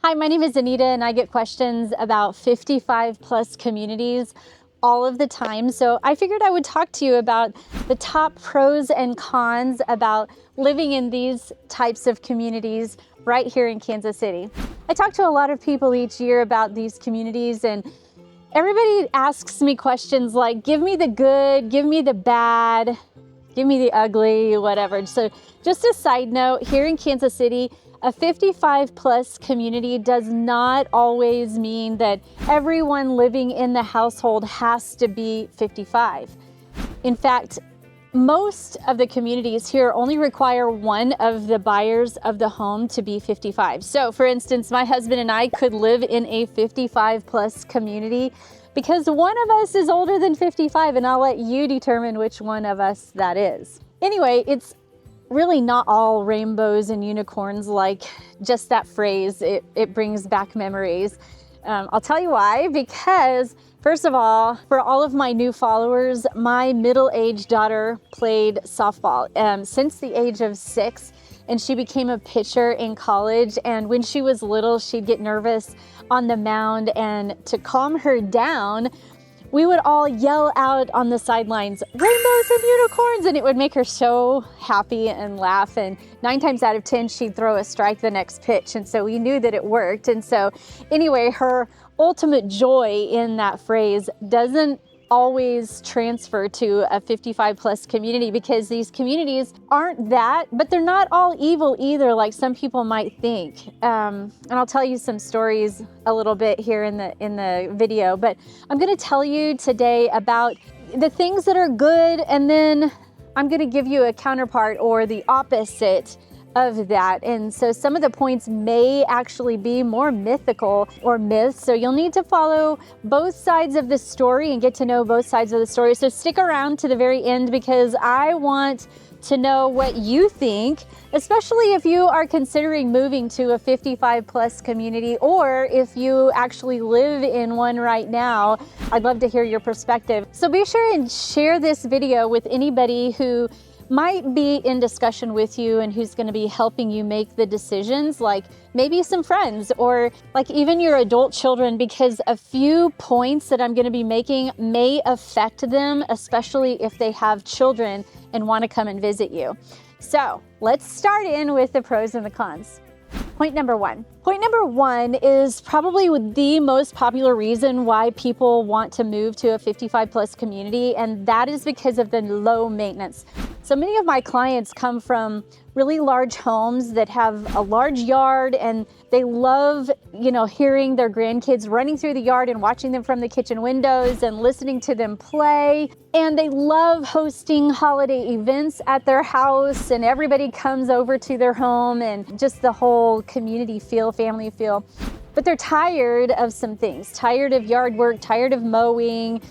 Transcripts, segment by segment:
Hi, my name is Anita and I get questions about 55 plus communities all of the time. So I figured I would talk to you about the top pros and cons about living in these types of communities right here in Kansas City. I talk to a lot of people each year about these communities, and everybody asks me questions like, give me the good, give me the bad, give me the ugly, whatever. So just a side note, here in Kansas City, a 55 plus community does not always mean that everyone living in the household has to be 55. In fact, most of the communities here only require one of the buyers of the home to be 55. So for instance, my husband and I could live in a 55 plus community because one of us is older than 55, and I'll let you determine which one of us that is. Anyway, it's really not all rainbows and unicorns like just that phrase. It brings back memories. I'll tell you why, because first of all, for all of my new followers, my middle-aged daughter played softball since the age of 6, and she became a pitcher in college. And when she was little, she'd get nervous on the mound, and to calm her down, we would all yell out on the sidelines, rainbows and unicorns, and it would make her so happy and laugh. And 9 times out of 10, she'd throw a strike the next pitch. And so we knew that it worked. And so anyway, her ultimate joy in that phrase doesn't always transfer to a 55 plus community, because these communities aren't that, but they're not all evil either, like some people might think. And I'll tell you some stories a little bit here in the video, but I'm going to tell you today about the things that are good, and then I'm going to give you a counterpart or the opposite of that. And so some of the points may actually be more mythical or myths, so you'll need to follow both sides of the story and get to know both sides of the story. So stick around to the very end, because I want to know what you think, especially if you are considering moving to a 55 plus community, or if you actually live in one right now. I'd love to hear your perspective. So be sure and share this video with anybody who might be in discussion with you and who's going to be helping you make the decisions, like maybe some friends or like even your adult children, because a few points that I'm going to be making may affect them, especially if they have children and want to come and visit you. So let's start in with the pros and the cons. Point number one. Point number one is probably the most popular reason why people want to move to a 55 plus community, and that is because of the low maintenance. So many of my clients come from really large homes that have a large yard, and they love, hearing their grandkids running through the yard and watching them from the kitchen windows and listening to them play. And they love hosting holiday events at their house, and everybody comes over to their home, and just the whole community feel, family feel. But they're tired of some things, tired of yard work, tired of mowing,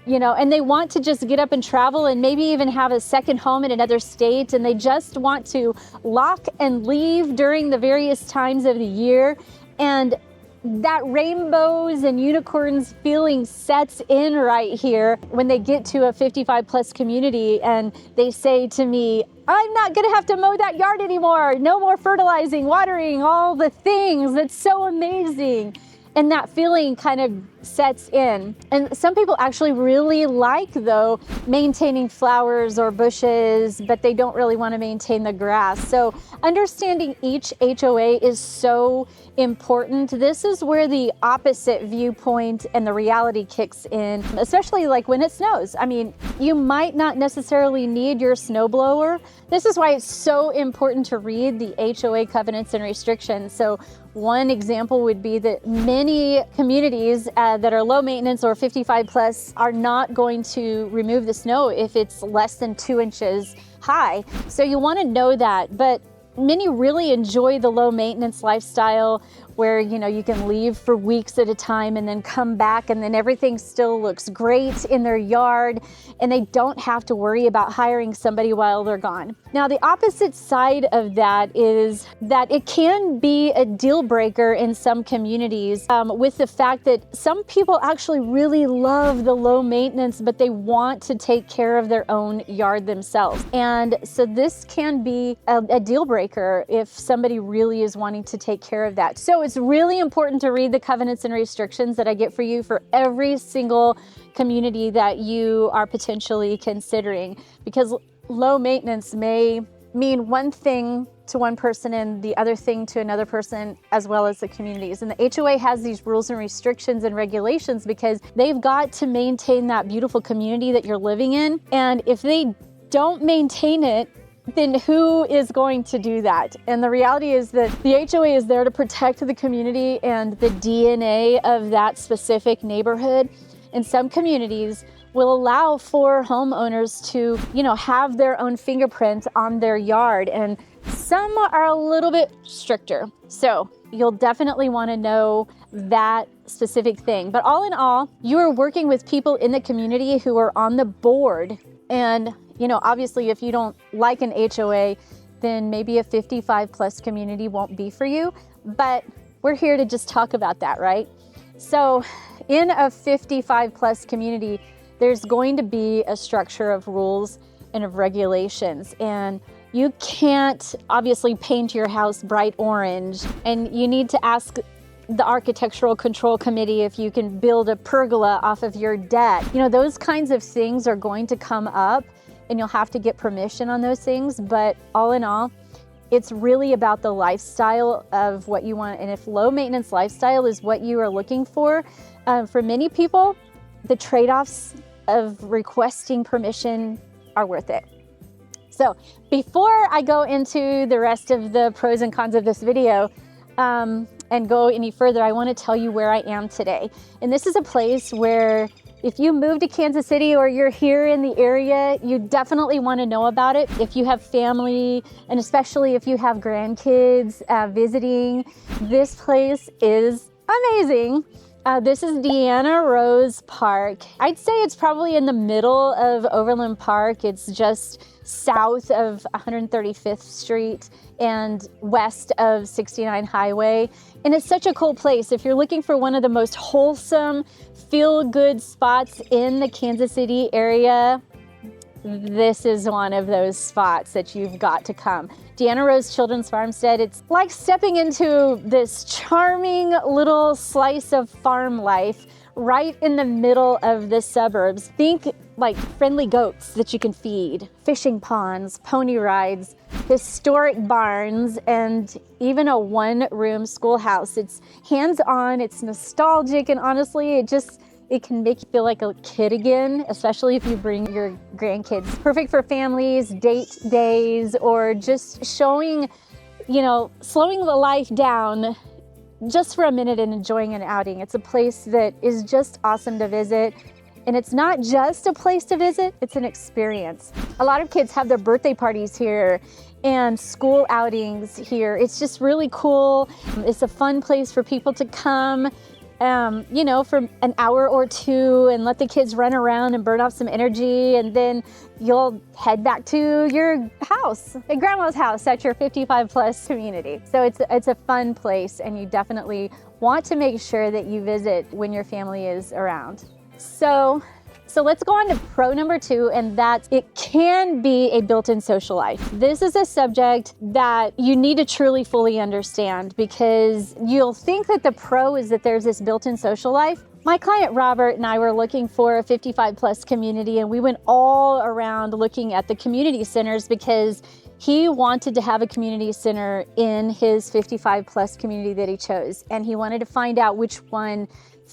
and they want to just get up and travel and maybe even have a second home in another state, and they just want to lock and leave during the various times of the year. And that rainbows and unicorns feeling sets in right here when they get to a 55 plus community and they say to me, I'm not gonna have to mow that yard anymore. No more fertilizing, watering, all the things. That's so amazing. And that feeling kind of sets in. And some people actually really like, though, maintaining flowers or bushes, but they don't really want to maintain the grass. So understanding each HOA is so important. This is where the opposite viewpoint and the reality kicks in, especially like when it snows. I mean, you might not necessarily need your snowblower. This is why it's so important to read the HOA covenants and restrictions. So one example would be that many communities that are low maintenance or 55 plus are not going to remove the snow if it's less than 2 inches high. So you want to know that. But many really enjoy the low maintenance lifestyle where, you can leave for weeks at a time and then come back and then everything still looks great in their yard and they don't have to worry about hiring somebody while they're gone. Now, the opposite side of that is that it can be a deal breaker in some communities with the fact that some people actually really love the low maintenance, but they want to take care of their own yard themselves. And so this can be a deal breaker breaker if somebody really is wanting to take care of that. So it's really important to read the covenants and restrictions that I get for you for every single community that you are potentially considering, because low maintenance may mean one thing to one person and the other thing to another person, as well as the communities. And the HOA has these rules and restrictions and regulations because they've got to maintain that beautiful community that you're living in. And if they don't maintain it, then who is going to do that? And the reality is that the HOA is there to protect the community and the DNA of that specific neighborhood. And some communities will allow for homeowners to, have their own fingerprint on their yard. And some are a little bit stricter. So you'll definitely want to know that specific thing. But all in all, you are working with people in the community who are on the board. And, obviously if you don't like an HOA, then maybe a 55 plus community won't be for you. But we're here to just talk about that, right? So in a 55 plus community, there's going to be a structure of rules and of regulations. And you can't obviously paint your house bright orange, and you need to ask the Architectural Control Committee if you can build a pergola off of your deck. Those kinds of things are going to come up, and you'll have to get permission on those things. But all in all, it's really about the lifestyle of what you want. And if low maintenance lifestyle is what you are looking for many people, the trade-offs of requesting permission are worth it. So before I go into the rest of the pros and cons of this video and go any further, I want to tell you where I am today. And this is a place where if you move to Kansas City or you're here in the area, you definitely want to know about it. If you have family, and especially if you have grandkids visiting, this place is amazing. This is Deanna Rose Park. I'd say it's probably in the middle of Overland Park. It's just south of 135th Street and west of 69 Highway. And it's such a cool place. If you're looking for one of the most wholesome, feel-good spots in the Kansas City area, this is one of those spots that you've got to come. Deanna Rose Children's Farmstead, it's like stepping into this charming little slice of farm life right in the middle of the suburbs. Think like friendly goats that you can feed, fishing ponds, pony rides, historic barns, and even a one-room schoolhouse. It's hands-on, it's nostalgic, and honestly, it can make you feel like a kid again, especially if you bring your grandkids. Perfect for families, date days, or just showing, slowing the life down just for a minute and enjoying an outing. It's a place that is just awesome to visit. And it's not just a place to visit, it's an experience. A lot of kids have their birthday parties here and school outings here. It's just really cool. It's a fun place for people to come, for an hour or two and let the kids run around and burn off some energy. And then you'll head back to your house, at grandma's house at your 55 plus community. So it's a fun place, and you definitely want to make sure that you visit when your family is around. So let's go on to pro number 2, and that's it can be a built-in social life. This is a subject that you need to truly fully understand, because you'll think that the pro is that there's this built-in social life. My client Robert and I were looking for a 55 plus community, and we went all around looking at the community centers because he wanted to have a community center in his 55 plus community that he chose, and he wanted to find out which one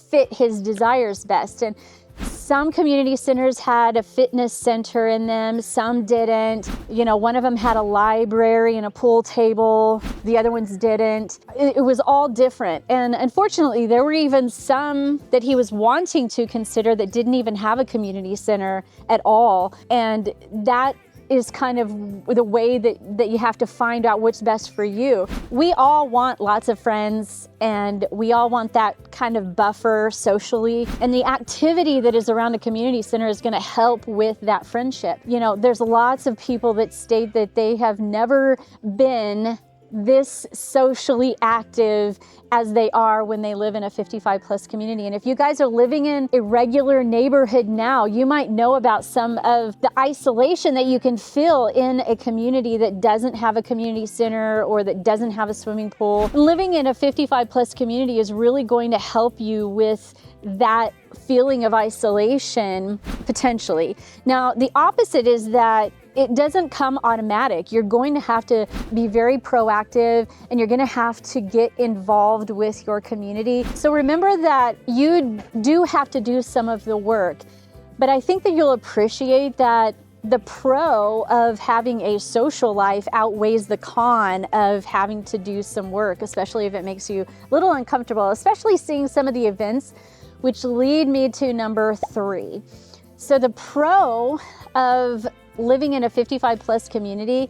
fit his desires best. And some community centers had a fitness center in them, some didn't. One of them had a library and a pool table, the other ones didn't. It was all different. And unfortunately, there were even some that he was wanting to consider that didn't even have a community center at all. And that is kind of the way that you have to find out what's best for you. We all want lots of friends, and we all want that kind of buffer socially. And the activity that is around a community center is going to help with that friendship. There's lots of people that state that they have never been this socially active as they are when they live in a 55 plus community. And if you guys are living in a regular neighborhood now, you might know about some of the isolation that you can feel in a community that doesn't have a community center or that doesn't have a swimming pool. Living in a 55 plus community is really going to help you with that feeling of isolation, potentially. Now, the opposite is that it doesn't come automatic. You're going to have to be very proactive, and you're going to have to get involved with your community. So remember that you do have to do some of the work, but I think that you'll appreciate that the pro of having a social life outweighs the con of having to do some work, especially if it makes you a little uncomfortable, especially seeing some of the events, which lead me to number 3. So the pro of living in a 55 plus community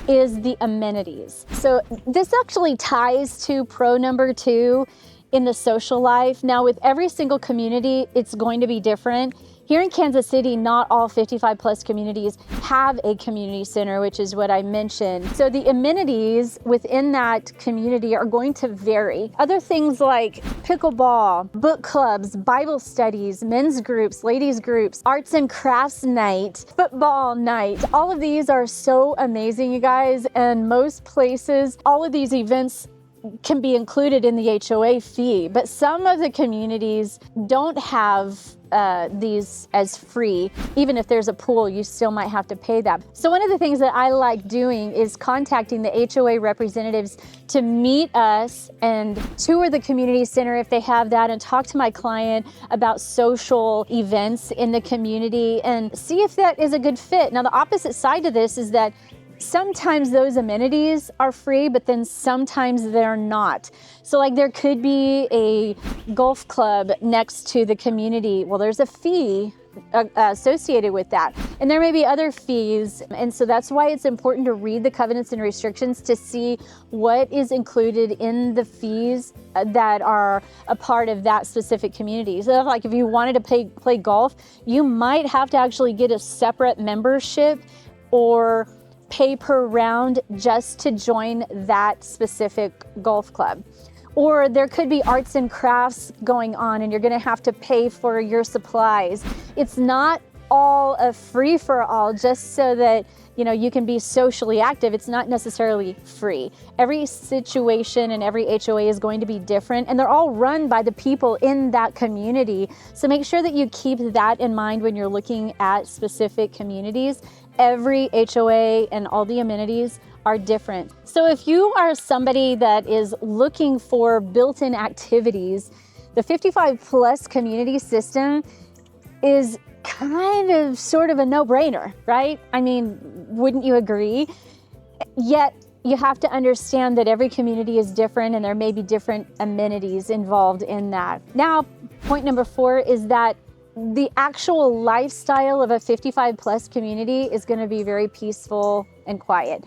is the amenities. So this actually ties to pro number 2 in the social life. Now, with every single community, it's going to be different. Here in Kansas City, not all 55 plus communities have a community center, which is what I mentioned. So the amenities within that community are going to vary. Other things like pickleball, book clubs, Bible studies, men's groups, ladies groups, arts and crafts night, football night. All of these are so amazing, you guys. And most places, all of these events can be included in the HOA fee, but some of the communities don't have these as free. Even if there's a pool, you still might have to pay that. So one of the things that I like doing is contacting the HOA representatives to meet us and tour the community center if they have that, and talk to my client about social events in the community and see if that is a good fit. Now, the opposite side to this is that sometimes those amenities are free, but then sometimes they're not. So like there could be a golf club next to the community. Well, there's a fee associated with that. And there may be other fees. And so that's why it's important to read the covenants and restrictions to see what is included in the fees that are a part of that specific community. So like if you wanted to play golf, you might have to actually get a separate membership or pay per round just to join that specific golf club. Or there could be arts and crafts going on and you're gonna have to pay for your supplies. It's not all a free for all just so that you can be socially active. It's not necessarily free. Every situation and every HOA is going to be different, and they're all run by the people in that community. So make sure that you keep that in mind when you're looking at specific communities. Every HOA and all the amenities are different. So if you are somebody that is looking for built-in activities, the 55 plus community system is kind of sort of a no-brainer, right? I mean, wouldn't you agree? Yet you have to understand that every community is different and there may be different amenities involved in that. Now, point number 4 is that the actual lifestyle of a 55 plus community is going to be very peaceful and quiet.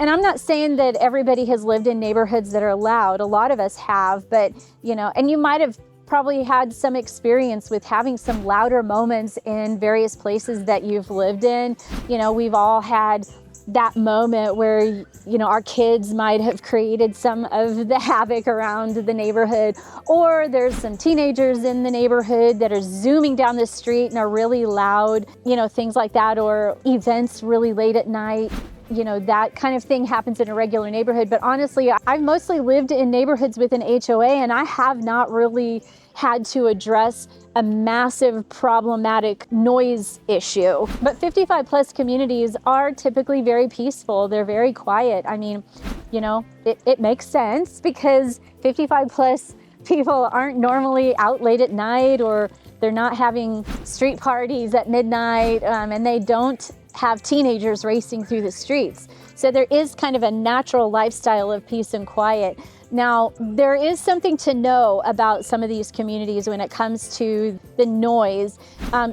And I'm not saying that everybody has lived in neighborhoods that are loud. A lot of us have, but and you might have probably had some experience with having some louder moments in various places that you've lived in. We've all had that moment where, our kids might have created some of the havoc around the neighborhood, or there's some teenagers in the neighborhood that are zooming down the street and are really loud, things like that, or events really late at night. That kind of thing happens in a regular neighborhood. But honestly, I've mostly lived in neighborhoods with an HOA, and I have not really had to address a massive problematic noise issue. But 55 plus communities are typically very peaceful. They're very quiet. I mean, it makes sense because 55 plus people aren't normally out late at night, or they're not having street parties at midnight, and they don't have teenagers racing through the streets. So there is kind of a natural lifestyle of peace and quiet. Now, there is something to know about some of these communities when it comes to the noise.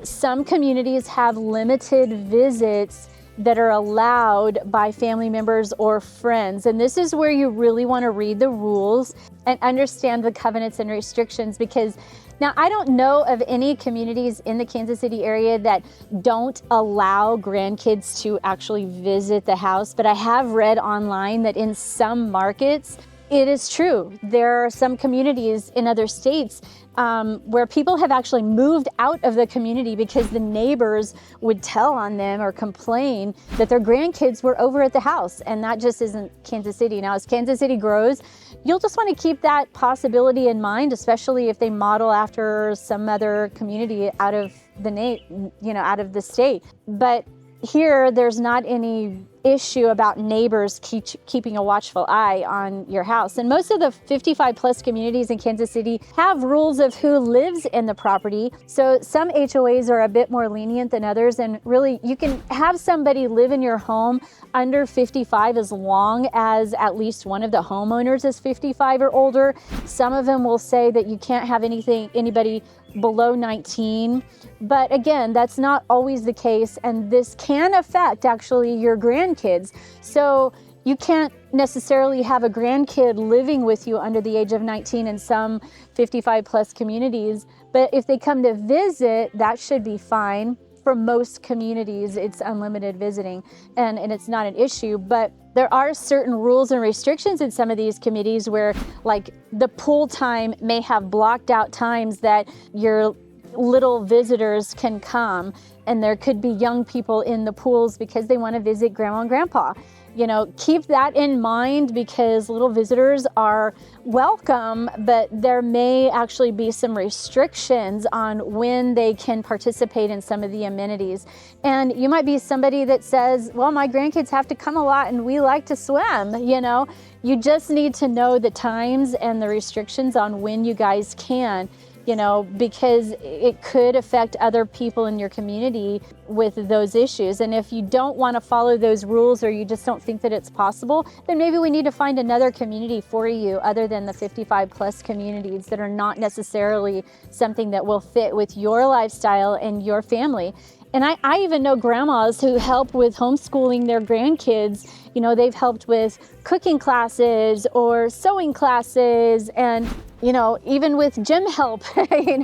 Some communities have limited visits that are allowed by family members or friends. And this is where you really want to read the rules and understand the covenants and restrictions, because now I don't know of any communities in the Kansas City area that don't allow grandkids to actually visit the house, but I have read online that in some markets, it is true. There are some communities in other states where people have actually moved out of the community because the neighbors would tell on them or complain that their grandkids were over at the house. And that just isn't Kansas City. Now, as Kansas City grows, you'll just want to keep that possibility in mind, especially if they model after some other community out of out of the state. But here, there's not any issue about neighbors keeping a watchful eye on your house. And most of the 55 plus communities in Kansas City have rules of who lives in the property. So some HOAs are a bit more lenient than others. And really, you can have somebody live in your home under 55 as long as at least one of the homeowners is 55 or older. Some of them will say that you can't have anybody below 19. But again, that's not always the case. And this can affect actually your grandkids. So you can't necessarily have a grandkid living with you under the age of 19 in some 55 plus communities. But if they come to visit, that should be fine. For most communities, it's unlimited visiting and it's not an issue. But there are certain rules and restrictions in some of these committees where, like, the pool time may have blocked out times that your little visitors can come, and there could be young people in the pools because they want to visit grandma and grandpa. Keep that in mind, because little visitors are welcome, but there may actually be some restrictions on when they can participate in some of the amenities. And you might be somebody that says, well, my grandkids have to come a lot and we like to swim. You just need to know the times and the restrictions on when you guys can, because it could affect other people in your community with those issues. And if you don't want to follow those rules, or you just don't think that it's possible, then maybe we need to find another community for you other than the 55 plus communities that are not necessarily something that will fit with your lifestyle and your family. And I even know grandmas who help with homeschooling their grandkids. They've helped with cooking classes or sewing classes, and even with gym help,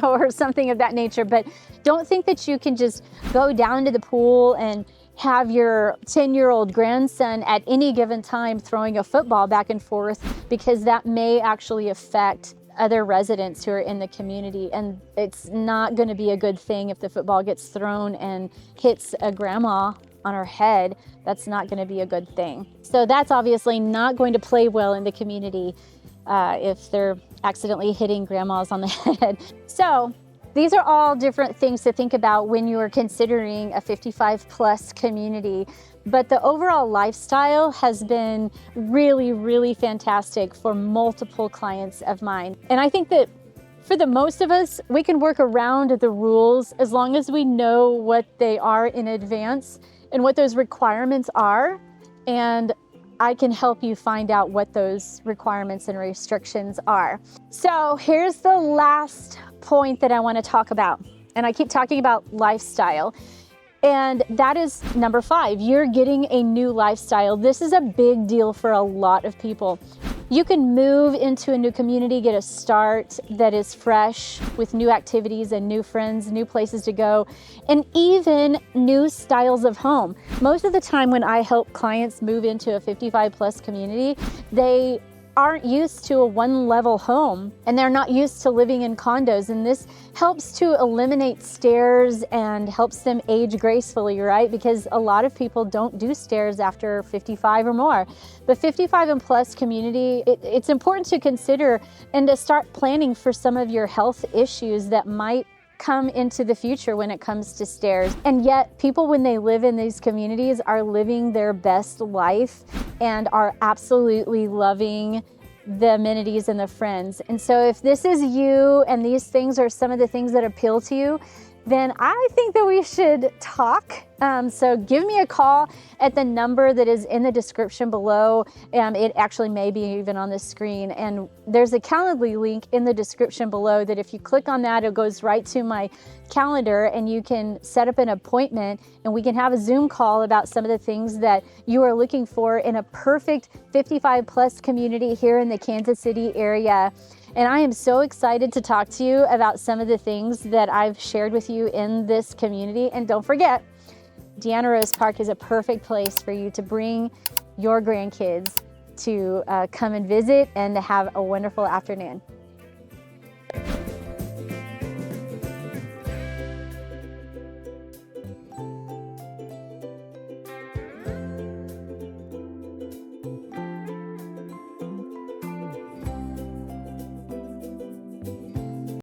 or something of that nature. But don't think that you can just go down to the pool and have your 10-year-old grandson at any given time throwing a football back and forth, because that may actually affect other residents who are in the community. And it's not going to be a good thing if the football gets thrown and hits a grandma on her head. That's not going to be a good thing. So that's obviously not going to play well in the community if they're accidentally hitting grandmas on the head. So these are all different things to think about when you are considering a 55 plus community. But the overall lifestyle has been really, really fantastic for multiple clients of mine. And I think that for the most of us, we can work around the rules as long as we know what they are in advance and what those requirements are. And I can help you find out what those requirements and restrictions are. So here's the last point that I want to talk about. And I keep talking about lifestyle. And that is number 5. You're getting a new lifestyle. This is a big deal for a lot of people. You can move into a new community, get a start that is fresh with new activities and new friends, new places to go, and even new styles of home. Most of the time when I help clients move into a 55 plus community, they aren't used to a one-level home, and they're not used to living in condos. And this helps to eliminate stairs and helps them age gracefully, right? Because a lot of people don't do stairs after 55 or more. But 55 and plus community, it's important to consider and to start planning for some of your health issues that might come into the future when it comes to stairs. And yet people, when they live in these communities, are living their best life and are absolutely loving the amenities and the friends. And so if this is you and these things are some of the things that appeal to you, then I think that we should talk. So give me a call at the number that is in the description below. It actually may be even on the screen. And there's a Calendly link in the description below that if you click on that, it goes right to my calendar and you can set up an appointment and we can have a Zoom call about some of the things that you are looking for in a perfect 55+ community here in the Kansas City area. And I am so excited to talk to you about some of the things that I've shared with you in this community. And don't forget, Deanna Rose Park is a perfect place for you to bring your grandkids to come and visit and to have a wonderful afternoon.